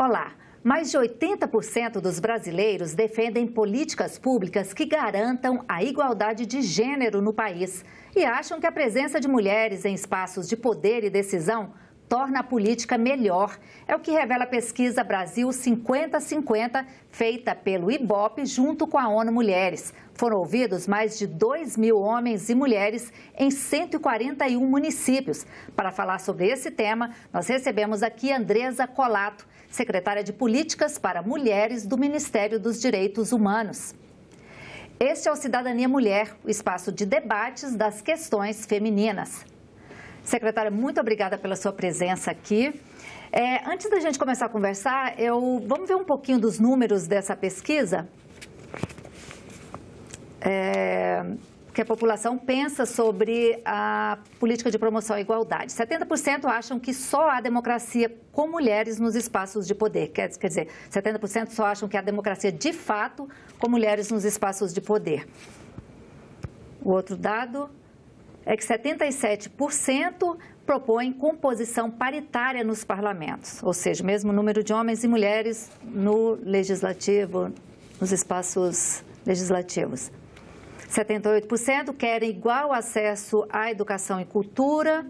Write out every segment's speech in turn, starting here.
Olá! Mais de 80% dos brasileiros defendem políticas públicas que garantam a igualdade de gênero no país e acham que a presença de mulheres em espaços de poder e decisão torna a política melhor. É o que revela a pesquisa Brasil 50-50, feita pelo IBOPE junto com a ONU Mulheres. Foram ouvidos mais de 2.000 homens e mulheres em 141 municípios. Para falar sobre esse tema, nós recebemos aqui Andresa Colato, secretária de Políticas para Mulheres do Ministério dos Direitos Humanos. Este é o Cidadania Mulher, o espaço de debates das questões femininas. Secretária, muito obrigada pela sua presença aqui. Antes da gente começar a conversar, vamos ver um pouquinho dos números dessa pesquisa? Que a população pensa sobre a política de promoção à igualdade. 70% acham que só há democracia com mulheres nos espaços de poder. Quer dizer, 70% só acham que há democracia de fato com mulheres nos espaços de poder. O outro dado é que 77% propõem composição paritária nos parlamentos, ou seja, o mesmo número de homens e mulheres no legislativo, nos espaços legislativos. 78% querem igual acesso à educação e cultura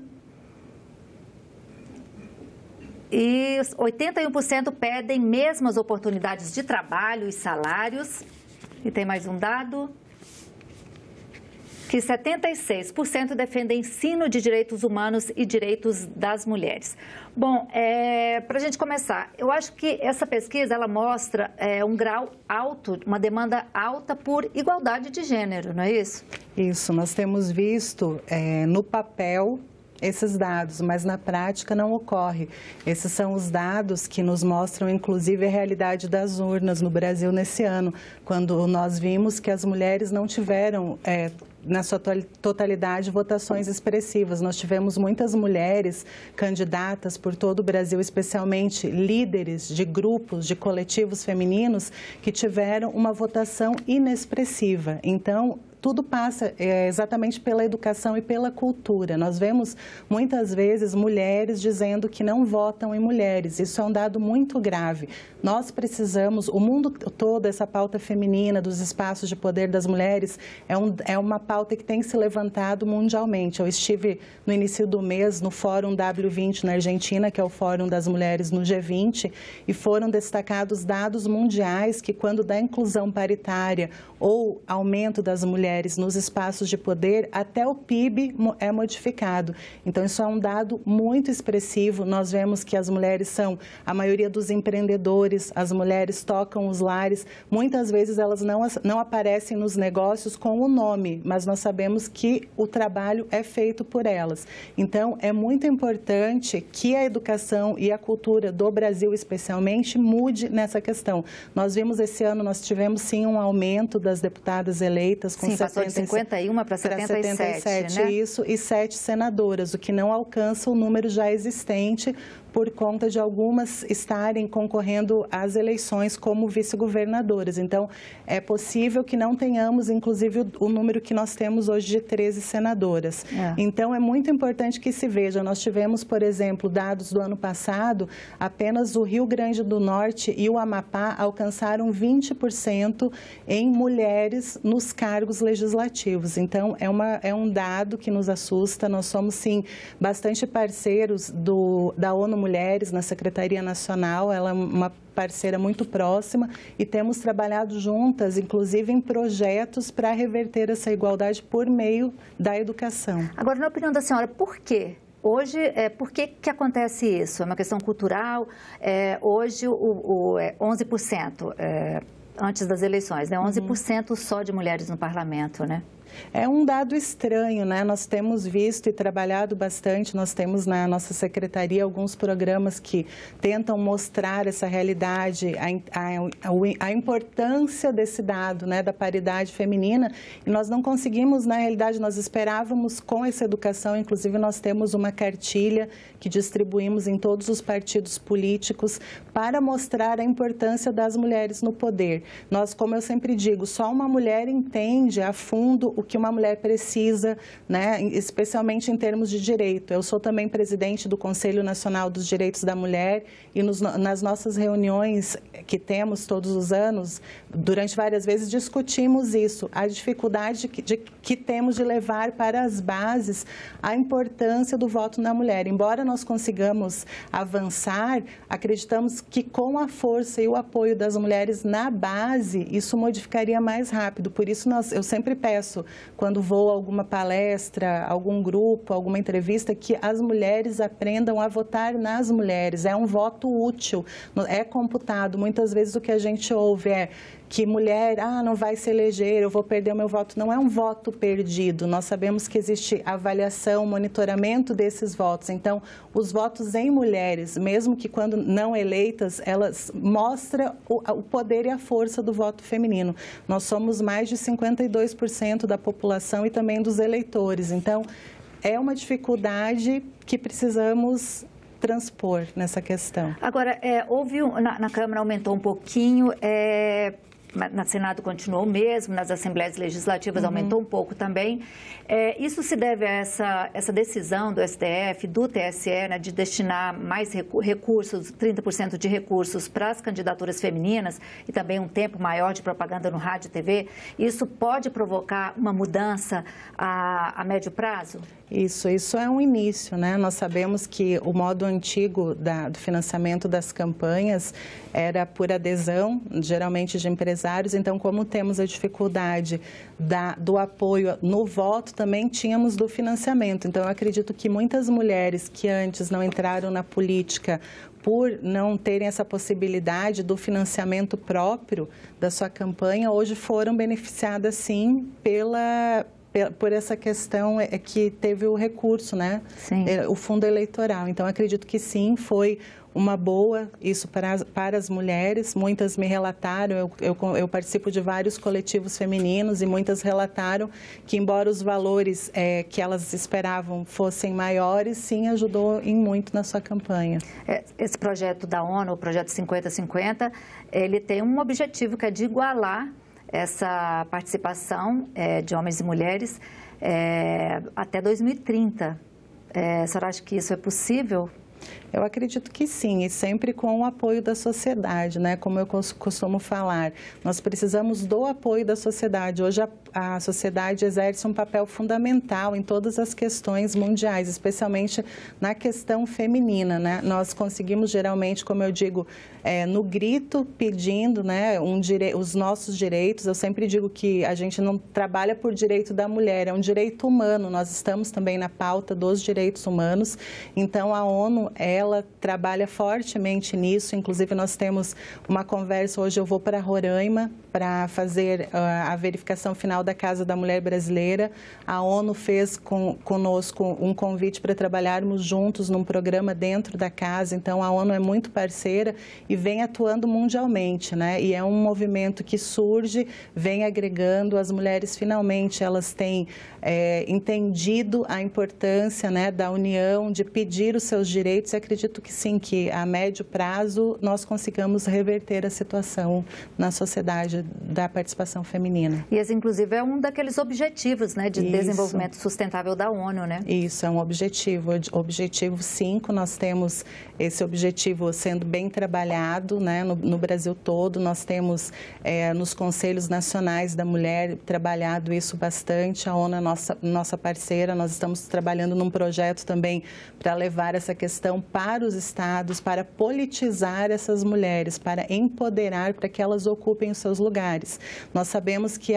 e 81% pedem mesmas oportunidades de trabalho e salários. E tem mais um dado, que 76% defendem ensino de direitos humanos e direitos das mulheres. Bom, para a gente começar, eu acho que essa pesquisa ela mostra um grau alto, uma demanda alta por igualdade de gênero, não é isso? Isso, nós temos visto no papel esses dados, mas na prática não ocorre. Esses são os dados que nos mostram, inclusive, a realidade das urnas no Brasil nesse ano, quando nós vimos que as mulheres não tiveram, na sua totalidade, votações expressivas. Nós tivemos muitas mulheres candidatas por todo o Brasil, especialmente líderes de grupos, de coletivos femininos, que tiveram uma votação inexpressiva. Então, tudo passa exatamente pela educação e pela cultura. Nós vemos muitas vezes mulheres dizendo que não votam em mulheres. Isso é um dado muito grave. Nós precisamos, o mundo todo, essa pauta feminina dos espaços de poder das mulheres é uma pauta que tem se levantado mundialmente. Eu estive no início do mês no Fórum W20 na Argentina, que é o Fórum das Mulheres no G20, e foram destacados dados mundiais que quando da inclusão paritária ou aumento das mulheres nos espaços de poder, até o PIB é modificado. Então, isso é um dado muito expressivo. Nós vemos que as mulheres são a maioria dos empreendedores, as mulheres tocam os lares. Muitas vezes elas não aparecem nos negócios com o nome, mas nós sabemos que o trabalho é feito por elas. Então, é muito importante que a educação e a cultura do Brasil, especialmente, mude nessa questão. Nós vimos esse ano, nós tivemos sim um aumento das deputadas eleitas com passou de 51 para 77, né? Isso, e 7 senadoras, o que não alcança o número já existente por conta de algumas estarem concorrendo às eleições como vice-governadoras. Então, é possível que não tenhamos, inclusive, o número que nós temos hoje de 13 senadoras. Então, é muito importante que se veja. Nós tivemos, por exemplo, dados do ano passado, apenas o Rio Grande do Norte e o Amapá alcançaram 20% em mulheres nos cargos legislativos. Então, é um dado que nos assusta. Nós somos, sim, bastante parceiros da ONU Mulheres na Secretaria Nacional. Ela é uma parceira muito próxima e temos trabalhado juntas, inclusive em projetos para reverter essa igualdade por meio da educação. Agora, na opinião da senhora, por quê? Hoje, por que acontece isso? É uma questão cultural? Hoje, 11%, antes das eleições, né? 11% só de mulheres no parlamento, né? É um dado estranho, né? Nós temos visto e trabalhado bastante, nós temos na nossa secretaria alguns programas que tentam mostrar essa realidade, a importância desse dado, né, da paridade feminina, e nós não conseguimos, na realidade, nós esperávamos com essa educação, inclusive nós temos uma cartilha que distribuímos em todos os partidos políticos para mostrar a importância das mulheres no poder. Nós, como eu sempre digo, só uma mulher entende a fundo o que uma mulher precisa, né, especialmente em termos de direito. Eu sou também presidente do Conselho Nacional dos Direitos da Mulher e nas nossas reuniões que temos todos os anos, durante várias vezes discutimos isso, a dificuldade que temos de levar para as bases a importância do voto na mulher. Embora nós consigamos avançar, acreditamos que com a força e o apoio das mulheres na base, isso modificaria mais rápido. Por isso, eu sempre peço, quando vou a alguma palestra, algum grupo, alguma entrevista, que as mulheres aprendam a votar nas mulheres. É um voto útil, é computado. Muitas vezes o que a gente ouve é que mulher, não vai se eleger, eu vou perder o meu voto. Não é um voto perdido. Nós sabemos que existe avaliação, monitoramento desses votos. Então, os votos em mulheres, mesmo que quando não eleitas, elas mostram o poder e a força do voto feminino. Nós somos mais de 52% da população e também dos eleitores. Então, é uma dificuldade que precisamos transpor nessa questão. Agora, na Câmara aumentou um pouquinho, no Senado continuou o mesmo, nas Assembleias Legislativas aumentou um pouco também. Isso se deve a essa decisão do STF, do TSE, né, de destinar mais recursos, 30% de recursos para as candidaturas femininas e também um tempo maior de propaganda no rádio e TV. Isso pode provocar uma mudança a médio prazo? Isso é um início, né? Nós sabemos que o modo antigo do financiamento das campanhas era por adesão, geralmente de empresários. Então, como temos a dificuldade do apoio no voto, também tínhamos do financiamento. Então, eu acredito que muitas mulheres que antes não entraram na política por não terem essa possibilidade do financiamento próprio da sua campanha, hoje foram beneficiadas, sim, por essa questão que teve o recurso, né? Sim. O fundo eleitoral. Então, acredito que sim, foi uma boa isso para as mulheres. Muitas me relataram, eu participo de vários coletivos femininos e muitas relataram que, embora os valores que elas esperavam fossem maiores, sim, ajudou em muito na sua campanha. Esse projeto da ONU, o projeto 50-50, ele tem um objetivo que é de igualar essa participação de homens e mulheres até 2030. A senhora acha que isso é possível? Eu acredito que sim, e sempre com o apoio da sociedade, né? Como eu costumo falar, nós precisamos do apoio da sociedade. Hoje a sociedade exerce um papel fundamental em todas as questões mundiais, especialmente na questão feminina, né? Nós conseguimos geralmente, como eu digo, no grito pedindo, né, os nossos direitos. Eu sempre digo que a gente não trabalha por direito da mulher, é um direito humano. Nós estamos também na pauta dos direitos humanos. Então, a ONU, ela trabalha fortemente nisso. Inclusive, nós temos uma conversa, hoje eu vou para Roraima para fazer a verificação final da Casa da Mulher Brasileira. A ONU fez conosco um convite para trabalharmos juntos num programa dentro da casa. Então, a ONU é muito parceira e vem atuando mundialmente, né? E é um movimento que surge, vem agregando. As mulheres, finalmente, elas têm entendido a importância, né, da união, de pedir os seus direitos. E acredito que sim, que a médio prazo nós consigamos reverter a situação na sociedade da participação feminina. E esse, inclusive, é um daqueles objetivos, né, de desenvolvimento sustentável da ONU, né? Isso, é um objetivo. Objetivo 5, nós temos esse objetivo sendo bem trabalhado, né, no Brasil todo. Nós temos nos Conselhos Nacionais da Mulher trabalhado isso bastante. A ONU é nossa parceira. Nós estamos trabalhando num projeto também para levar essa questão para os estados, para politizar essas mulheres, para empoderar, para que elas ocupem os seus lugares. Nós sabemos que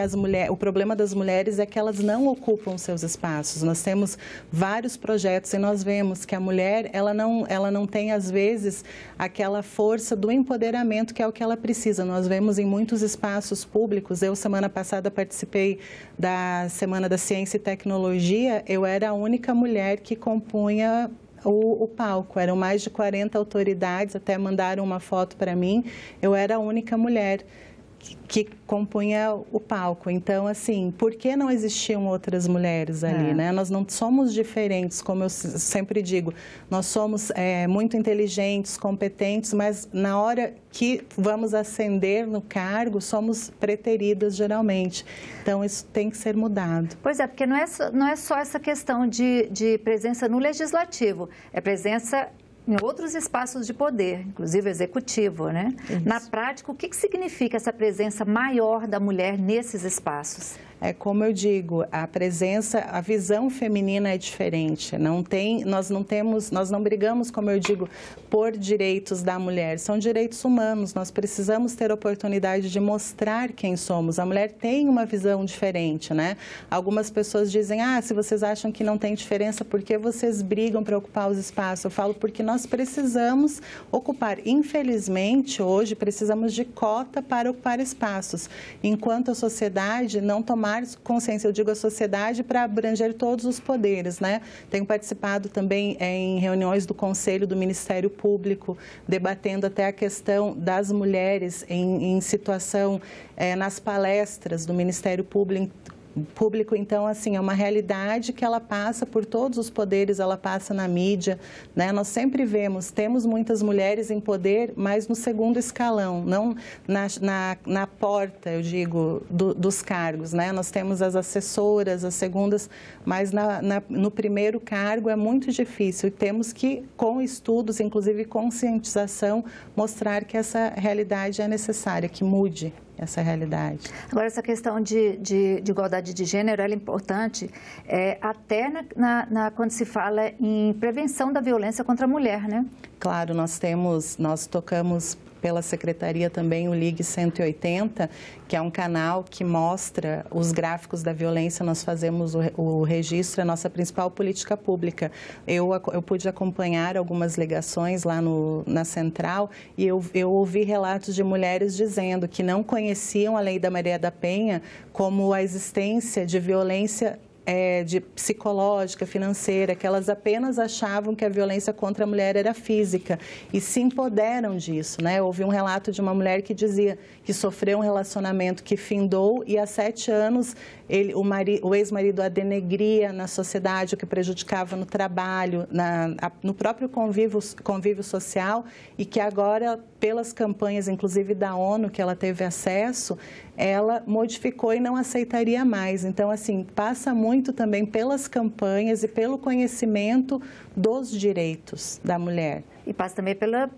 o problema das mulheres é que elas não ocupam seus espaços. Nós temos vários projetos e nós vemos que a mulher, ela não tem, às vezes, aquela força do empoderamento que é o que ela precisa. Nós vemos em muitos espaços públicos. Eu, semana passada, participei da Semana da Ciência e Tecnologia. Eu era a única mulher que compunha o palco. Eram mais de 40 autoridades, até mandaram uma foto para mim. Eu era a única mulher que compunha o palco. Então, assim, por que não existiam outras mulheres ali, né? Nós não somos diferentes, como eu sempre digo, nós somos muito inteligentes, competentes, mas na hora que vamos ascender no cargo, somos preteridas geralmente. Então, isso tem que ser mudado. Pois é, porque não é só essa questão de presença no legislativo, é presença em outros espaços de poder, inclusive executivo, né? Isso. Na prática, o que significa essa presença maior da mulher nesses espaços? É como eu digo, a presença, a visão feminina é diferente. Nós não brigamos, como eu digo, por direitos da mulher. São direitos humanos. Nós precisamos ter oportunidade de mostrar quem somos. A mulher tem uma visão diferente, né? Algumas pessoas dizem, se vocês acham que não tem diferença, por que vocês brigam para ocupar os espaços? Eu falo porque nós precisamos ocupar. Infelizmente, hoje, precisamos de cota para ocupar espaços. Enquanto a sociedade não tomar consciência, eu digo a sociedade, para abranger todos os poderes, né? Tenho participado também em reuniões do Conselho do Ministério Público, debatendo até a questão das mulheres em situação nas palestras do Ministério Público, então, assim, é uma realidade que ela passa por todos os poderes, ela passa na mídia, né? Nós sempre temos muitas mulheres em poder, mas no segundo escalão, não na porta, eu digo, dos cargos, né? Nós temos as assessoras, as segundas, mas no primeiro cargo é muito difícil e temos que, com estudos, inclusive conscientização, mostrar que essa realidade é necessária, que mude essa realidade. Agora, essa questão de igualdade de gênero, ela é importante até quando se fala em prevenção da violência contra a mulher, né? Claro, nós tocamos pela Secretaria também o Ligue 180, que é um canal que mostra os gráficos da violência. Nós fazemos o registro, é a nossa principal política pública. Eu pude acompanhar algumas ligações lá na Central e eu ouvi relatos de mulheres dizendo que não conheciam a Lei da Maria da Penha como a existência de violência de psicológica, financeira, que elas apenas achavam que a violência contra a mulher era física e se empoderam disso, né? Houve um relato de uma mulher que dizia que sofreu um relacionamento que findou e há 7 anos o ex-marido a denegria na sociedade, o que prejudicava no trabalho, no próprio convívio social e que agora, pelas campanhas, inclusive da ONU, que ela teve acesso, ela modificou e não aceitaria mais. Então, assim, passa muito também pelas campanhas e pelo conhecimento dos direitos da mulher. E passa também pela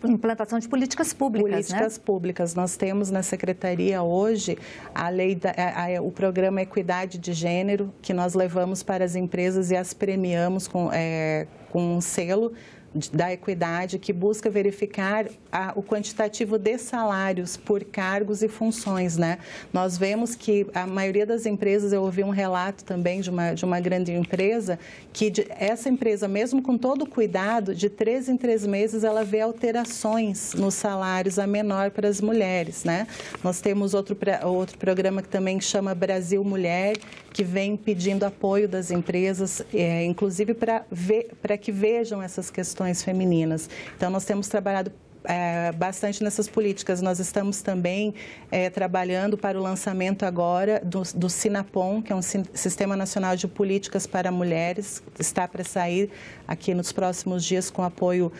implantação de políticas públicas, Políticas públicas. Nós temos na Secretaria hoje o programa Equidade de Gênero, que nós levamos para as empresas e as premiamos com um selo da equidade, que busca verificar o quantitativo de salários por cargos e funções, né? Nós vemos que a maioria das empresas, eu ouvi um relato também de uma grande empresa, que essa empresa, mesmo com todo o cuidado, de 3 em 3 meses, ela vê alterações nos salários a menor para as mulheres, né? Nós temos outro programa que também chama Brasil Mulher, que vem pedindo apoio das empresas, inclusive para que vejam essas questões femininas. Então, nós temos trabalhado bastante nessas políticas. Nós estamos também trabalhando para o lançamento agora do Sinapom, que é um Sistema Nacional de Políticas para Mulheres, que está para sair aqui nos próximos dias com apoio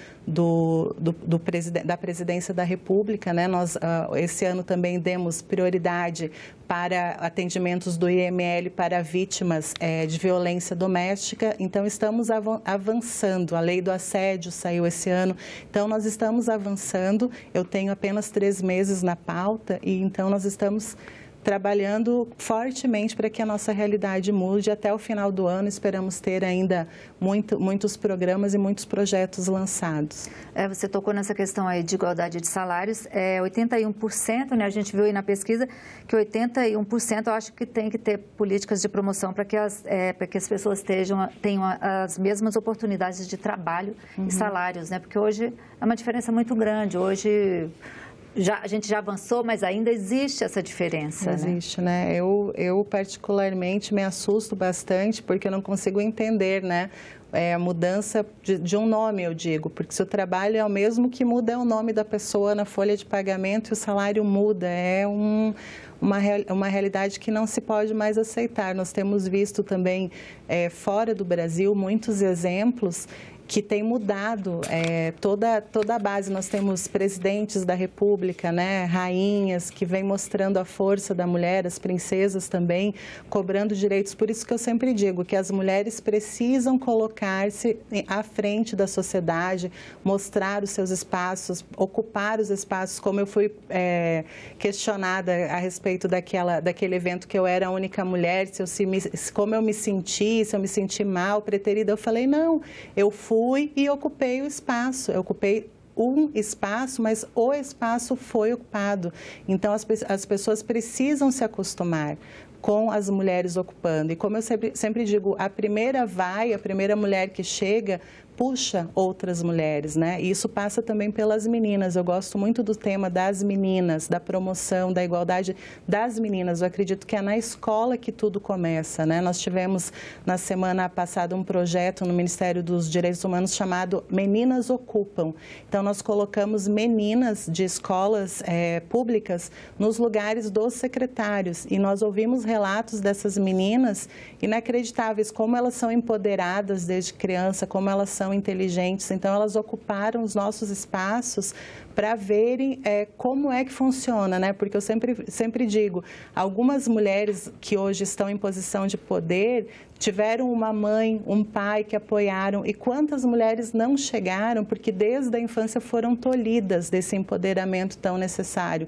da Presidência da República, né? Nós, esse ano, também demos prioridade para atendimentos do IML para vítimas de violência doméstica. Então, estamos avançando. A lei do assédio saiu esse ano. Então, nós estamos avançando. Eu tenho apenas 3 meses na pauta e, então, nós estamos trabalhando fortemente para que a nossa realidade mude. Até o final do ano, esperamos ter ainda muitos programas e muitos projetos lançados. Você tocou nessa questão aí de igualdade de salários, 81%, né? A gente viu aí na pesquisa que 81% eu acho que tem que ter políticas de promoção para que as pessoas tenham as mesmas oportunidades de trabalho e salários, né? Porque hoje é uma diferença muito grande. Hoje, a gente já avançou, mas ainda existe essa diferença, existe, né? Eu particularmente me assusto bastante porque eu não consigo entender, né? A mudança de um nome, eu digo, porque se o trabalho é o mesmo, que muda é o nome da pessoa na folha de pagamento e o salário muda, uma realidade que não se pode mais aceitar. Nós temos visto também, fora do Brasil, muitos exemplos que tem mudado toda a base. Nós temos presidentes da República, né, rainhas, que vêm mostrando a força da mulher, as princesas também, cobrando direitos. Por isso que eu sempre digo que as mulheres precisam colocar-se à frente da sociedade, mostrar os seus espaços, ocupar os espaços, como eu fui questionada a respeito daquele evento que eu era a única mulher, como eu me senti, se eu me senti mal, preterida. Eu falei, não, eu fui e ocupei o espaço, eu ocupei um espaço, mas o espaço foi ocupado. Então, as pessoas precisam se acostumar com as mulheres ocupando. E como eu sempre digo, a primeira mulher que chega, puxa outras mulheres, né? E isso passa também pelas meninas. Eu gosto muito do tema das meninas, da promoção, da igualdade das meninas. Eu acredito que é na escola que tudo começa, né? Nós tivemos na semana passada um projeto no Ministério dos Direitos Humanos chamado Meninas Ocupam. Então, nós colocamos meninas de escolas públicas nos lugares dos secretários e nós ouvimos relatos dessas meninas inacreditáveis, como elas são empoderadas desde criança, como elas são inteligentes. Então, elas ocuparam os nossos espaços para verem como é que funciona, né? Porque eu sempre digo, algumas mulheres que hoje estão em posição de poder tiveram uma mãe, um pai que apoiaram, e quantas mulheres não chegaram porque desde a infância foram tolhidas desse empoderamento tão necessário.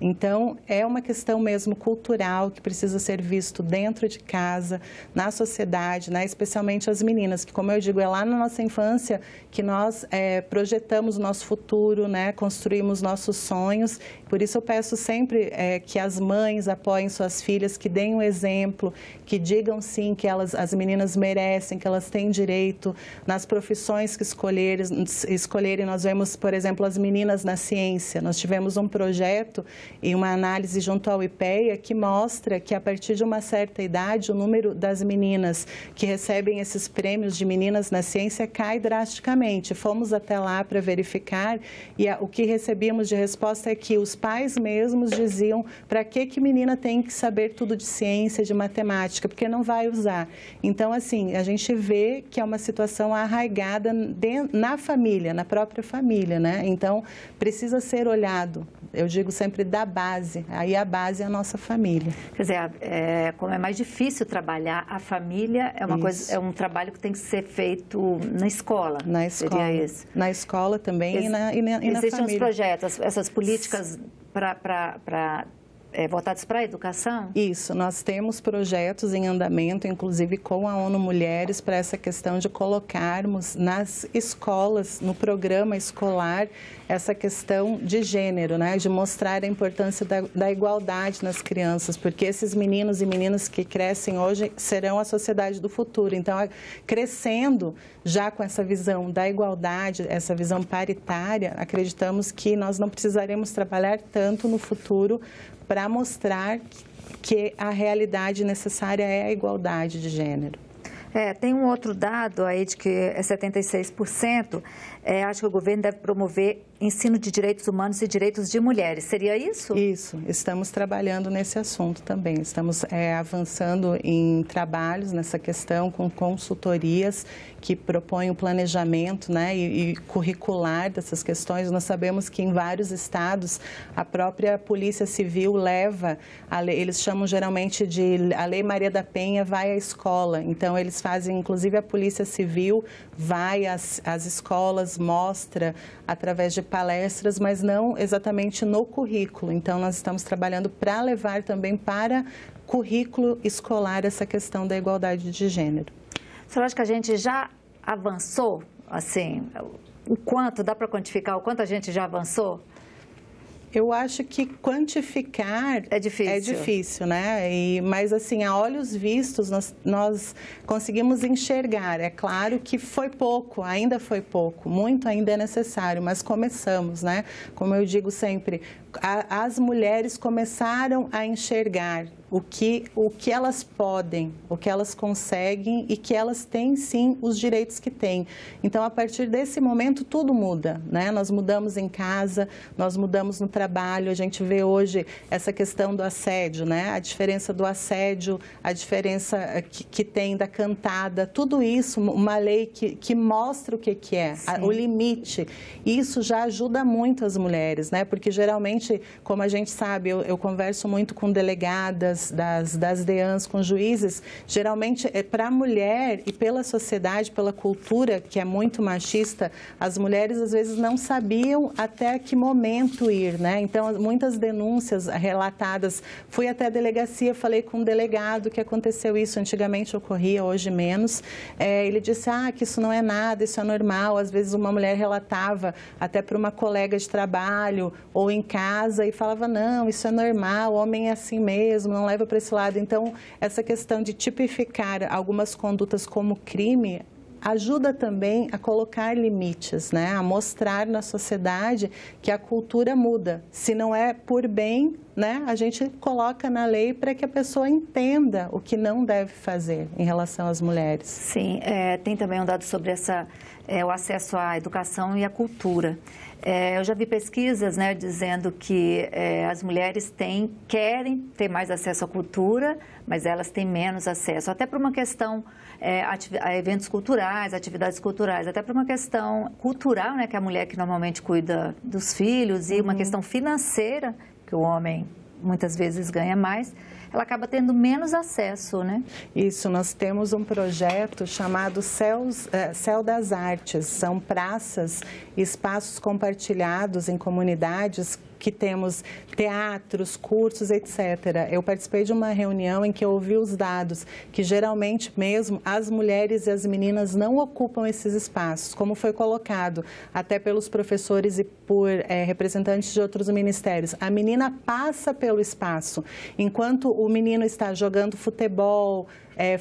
Então, é uma questão mesmo cultural que precisa ser visto dentro de casa, na sociedade, né? Especialmente as meninas, que, como eu digo, é lá na nossa infância que nós projetamos o nosso futuro, né? Construímos nossos sonhos. Por isso eu peço sempre que as mães apoiem suas filhas, que deem um exemplo, que digam sim que as meninas merecem, que elas têm direito nas profissões que escolherem. Nós vemos, por exemplo, as meninas na ciência. Nós tivemos um projeto e uma análise junto ao IPEA que mostra que a partir de uma certa idade o número das meninas que recebem esses prêmios de meninas na ciência cai drasticamente. Fomos até lá para verificar e o que recebíamos de resposta é que os pais mesmos diziam para que menina tem que saber tudo de ciência, de matemática, porque não vai usar. Então, assim, a gente vê que é uma situação arraigada na família, na própria família, né? Então, precisa ser olhado, eu digo sempre, da base. Aí a base é a nossa família. Quer dizer, como é mais difícil trabalhar a família, é um trabalho que tem que ser feito na escola. Na escola. Seria esse. Na escola também e na família. Existem os projetos, essas políticas voltados para a educação? Isso, nós temos projetos em andamento, inclusive com a ONU Mulheres, para essa questão de colocarmos nas escolas, no programa escolar, essa questão de gênero, né? De mostrar a importância da igualdade nas crianças, porque esses meninos e meninas que crescem hoje serão a sociedade do futuro. Então, crescendo já com essa visão da igualdade, essa visão paritária, acreditamos que nós não precisaremos trabalhar tanto no futuro para mostrar que a realidade necessária é a igualdade de gênero. Tem um outro dado aí de que 76%, acho que o governo deve promover ensino de direitos humanos e direitos de mulheres. Seria isso? Isso, estamos trabalhando nesse assunto também. Estamos avançando em trabalhos nessa questão com consultorias que propõem o planejamento, né, e curricular dessas questões. Nós sabemos que em vários estados a própria Polícia Civil leva a lei, eles chamam geralmente de a Lei Maria da Penha vai à escola. Então, eles fazem, inclusive a Polícia Civil vai às escolas, mostra através de palestras, mas não exatamente no currículo. Então, nós estamos trabalhando para levar também para currículo escolar essa questão da igualdade de gênero. Você acha que a gente já avançou, assim, o quanto, dá para quantificar o quanto a gente já avançou? Eu acho que quantificar é difícil, né? Mas, assim, a olhos vistos, nós conseguimos enxergar. É claro que foi pouco, ainda foi pouco, muito ainda é necessário, mas começamos, né? Como eu digo sempre, as mulheres começaram a enxergar o que elas podem, o que elas conseguem e que elas têm, sim, os direitos que têm. Então, a partir desse momento, tudo muda, né? Nós mudamos em casa, nós mudamos no trabalho, a gente vê hoje essa questão do assédio, né? A diferença do assédio, a diferença que tem da cantada, tudo isso, uma lei que mostra o que é, o limite. Isso já ajuda muito as mulheres, né? Porque, geralmente, como a gente sabe, eu converso muito com delegadas, das DEANs, com juízes, geralmente para a mulher e pela sociedade, pela cultura que é muito machista, as mulheres às vezes não sabiam até que momento ir, né? Então, muitas denúncias relatadas, fui até a delegacia, falei com um delegado que aconteceu isso, antigamente ocorria, hoje menos, ele disse, que isso não é nada, isso é normal, às vezes uma mulher relatava até para uma colega de trabalho ou em casa e falava, não, isso é normal, o homem é assim mesmo, não leva para esse lado. Então, essa questão de tipificar algumas condutas como crime ajuda também a colocar limites, né? A mostrar na sociedade que a cultura muda. Se não é por bem, né? A gente coloca na lei para que a pessoa entenda o que não deve fazer em relação às mulheres. Sim, tem também um dado sobre o acesso à educação e à cultura. Eu já vi pesquisas, né, dizendo que as mulheres querem ter mais acesso à cultura, mas elas têm menos acesso, até por uma questão a eventos culturais, atividades culturais, até por uma questão cultural, né, que é a mulher que normalmente cuida dos filhos, e uma questão financeira, que o homem muitas vezes ganha mais, ela acaba tendo menos acesso, né? Isso, nós temos um projeto chamado Céu das Artes. São praças, espaços compartilhados em comunidades que temos teatros, cursos, etc. Eu participei de uma reunião em que eu ouvi os dados que geralmente mesmo as mulheres e as meninas não ocupam esses espaços, como foi colocado até pelos professores e por representantes de outros ministérios. A menina passa pelo espaço, enquanto o menino está jogando futebol,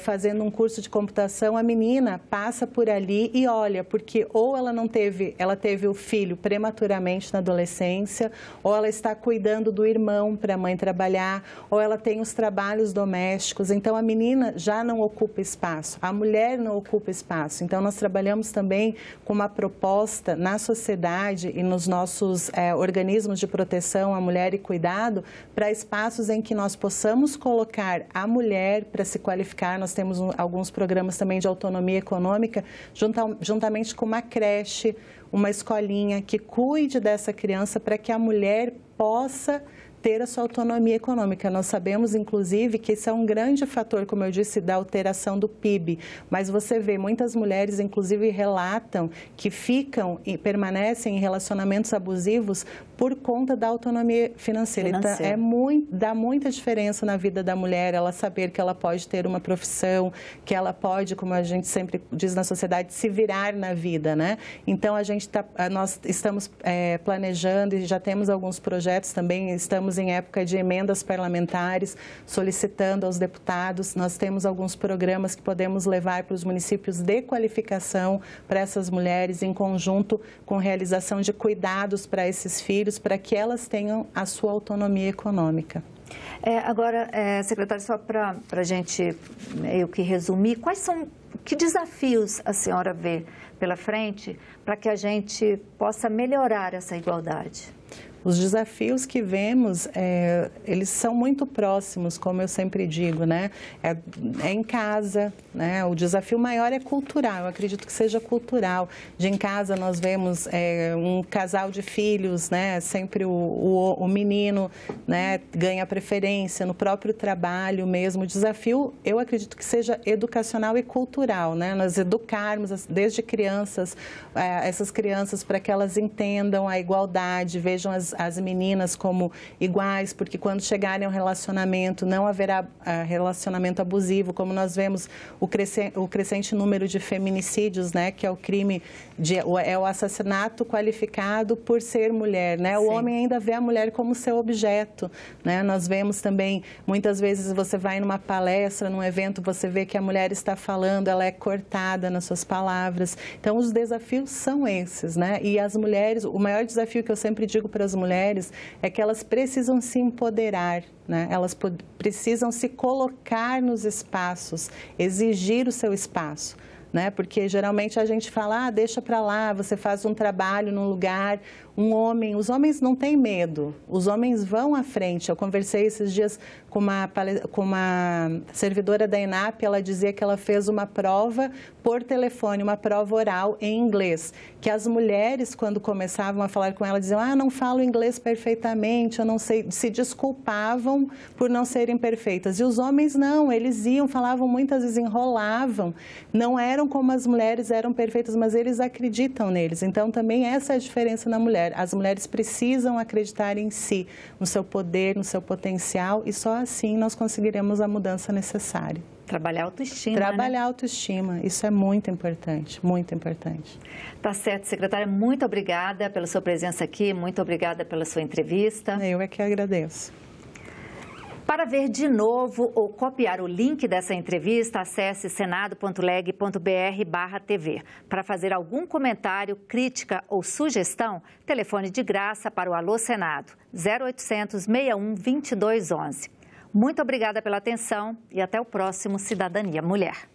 fazendo um curso de computação, a menina passa por ali e olha, porque ou ela teve o filho prematuramente na adolescência, ou ela está cuidando do irmão para a mãe trabalhar, ou ela tem os trabalhos domésticos. Então, a menina já não ocupa espaço, a mulher não ocupa espaço. Então, nós trabalhamos também com uma proposta na sociedade e nos nossos organismos de proteção à mulher e cuidado para espaços em que nós possamos colocar a mulher para se qualificar. Nós temos alguns programas também de autonomia econômica, juntamente com uma creche, uma escolinha que cuide dessa criança para que a mulher possa ter a sua autonomia econômica. Nós sabemos, inclusive, que isso é um grande fator, como eu disse, da alteração do PIB. Mas você vê, muitas mulheres, inclusive, relatam que ficam e permanecem em relacionamentos abusivos por conta da autonomia financeira. Então, dá muita diferença na vida da mulher ela saber que ela pode ter uma profissão, que ela pode, como a gente sempre diz na sociedade, se virar na vida, né? Então, nós estamos planejando e já temos alguns projetos também, estamos em época de emendas parlamentares, solicitando aos deputados. Nós temos alguns programas que podemos levar para os municípios de qualificação para essas mulheres, em conjunto com realização de cuidados para esses filhos, para que elas tenham a sua autonomia econômica. Agora, secretária, só para a gente meio que resumir, que desafios a senhora vê pela frente para que a gente possa melhorar essa igualdade? Os desafios que vemos, eles são muito próximos, como eu sempre digo, né? É em casa, né? O desafio maior é cultural, eu acredito que seja cultural. Em casa nós vemos um casal de filhos, né? Sempre o menino, né, ganha preferência no próprio trabalho mesmo. O desafio, eu acredito que seja educacional e cultural, né? Nós educarmos desde crianças, essas crianças para que elas entendam a igualdade, vejam as as meninas como iguais, porque quando chegarem a um relacionamento, não haverá relacionamento abusivo, como nós vemos o crescente número de feminicídios, né, que é o crime, é o assassinato qualificado por ser mulher, né? O homem ainda vê a mulher como seu objeto, né? Nós vemos também, muitas vezes você vai numa palestra, num evento, você vê que a mulher está falando, ela é cortada nas suas palavras. Então, os desafios são esses, né? E as mulheres, o maior desafio que eu sempre digo para as mulheres é que elas precisam se empoderar, né? Elas precisam se colocar nos espaços, exigir o seu espaço, né? Porque geralmente a gente fala, deixa para lá, você faz um trabalho num lugar, os homens não têm medo, os homens vão à frente. Eu conversei esses dias com uma servidora da ENAP, ela dizia que ela fez uma prova por telefone, uma prova oral em inglês, que as mulheres, quando começavam a falar com ela, diziam, não falo inglês perfeitamente, eu não sei, se desculpavam por não serem perfeitas. E os homens não, eles iam, falavam muitas vezes, enrolavam, não eram como as mulheres, eram perfeitas, mas eles acreditam neles. Então, também essa é a diferença na mulher. As mulheres precisam acreditar em si, no seu poder, no seu potencial, e só assim nós conseguiremos a mudança necessária. Trabalhar a autoestima, Trabalhar a autoestima, isso é muito importante, muito importante. Tá certo, secretária, muito obrigada pela sua presença aqui, muito obrigada pela sua entrevista. Eu é que agradeço. Para ver de novo ou copiar o link dessa entrevista, acesse senado.leg.br/TV. Para fazer algum comentário, crítica ou sugestão, telefone de graça para o Alô Senado, 0800 61 2211. Muito obrigada pela atenção e até o próximo Cidadania Mulher.